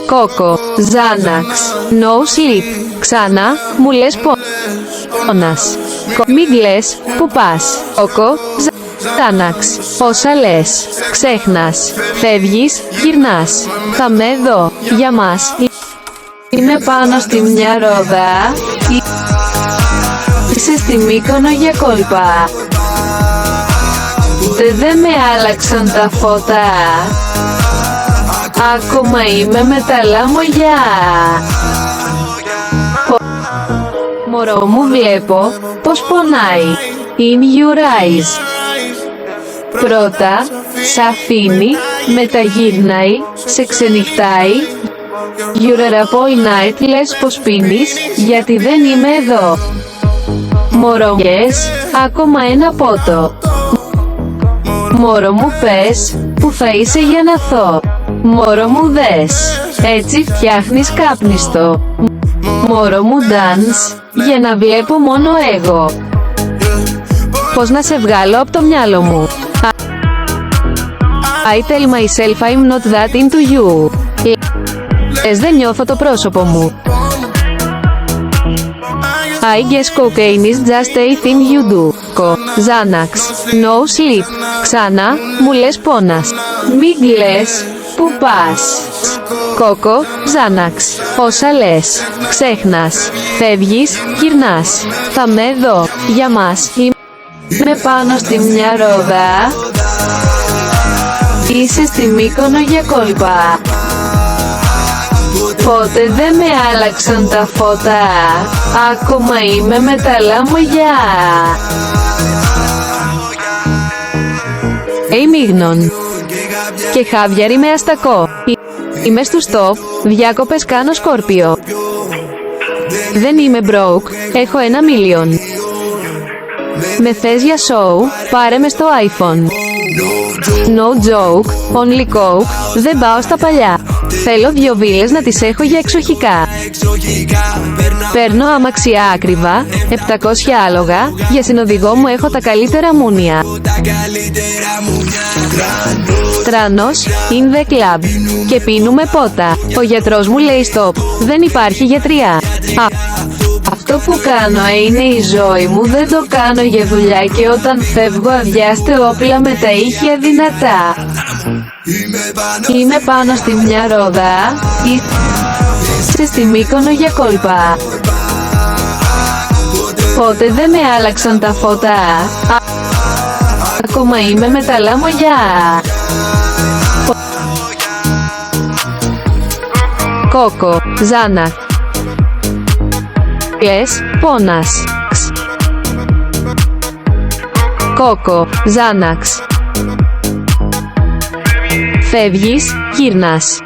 Κόκο, Ζάναξ, no sleep. Ξανά, μου λες πόνας. Μη κλαις, που πας. Κόκο, Ζάναξ, όσα λες, ξέχνας. Φεύγεις, γυρνάς. Θα με δω, για μας. Είμαι πάνω στη μια ρόδα. Είσαι στη Μύκονο για κόλπα. Δεν με άλλαξαν τα φώτα. Ακόμα είμαι με τα λαμογιά. Μωρό μου βλέπω πως πονάει. In your eyes. Πρώτα σ' αφήνει, μετά γυρνάει, σε ξενυχτάει. You're up all night, λες πως πίνεις, γιατί δεν είμαι εδώ. Μωρό μου, ακόμα ένα πότο. Μωρό μου πες, που θα είσαι για να θώ. Μωρό μου δες, έτσι φτιάχνεις κάπνιστο. Μωρό μου dance, για να βλέπω μόνο εγώ. Πώς να σε βγάλω από το μυαλό μου. I tell myself I'm not that into you. Δεν νιώθω το πρόσωπο μου. I guess cocaine is just a thing you do. Xanax, no sleep. Ξανά, μου λες πόνας. Μη κλαις, που πας. Κόκο, Xanax, όσα λες, ξέχνας. Φεύγεις, γυρνάς. Θα με δω, για μας. Είμαι πάνω στη μια ρόδα. Είσαι στη Μύκονο για κόλπα. Ποτέ δεν με άλλαξαν τα φώτα. Ακόμα είμαι με τα λαμογιά. Μίγνων και χάβιαρη με αστακό. Είμαι στου στοπ, διάκοπες κάνω σκόρπιο. Δεν είμαι broke, έχω 1 million. Με θες για show, πάρε με στο iPhone. No joke, only coke, δεν πάω στα παλιά. Θέλω 2 βίλες να τις έχω για εξοχικά. Παίρνω αμαξιά άκριβα, 700 άλογα, για συνοδηγό μου έχω τα καλύτερα μούνια. Τράνος, in the club. Και πίνουμε πότα. Ο γιατρός μου λέει stop, δεν υπάρχει γιατριά. Αυτό που κάνω είναι η ζωή μου, δεν το κάνω για δουλειά και όταν φεύγω αδειάστε όπλα με τα ίχια δυνατά. Είμαι πάνω στη μια ρόδα, είσαι στη Μύκονο για κόλπα. Πότε δεν με άλλαξαν τα φώτα. Ακόμα είμαι με τα λαμογιά. Κόκο, Ζάνα. Κλαις, πόνας. Κόκο, Ζάναξ. Φεύγεις, γύρνας.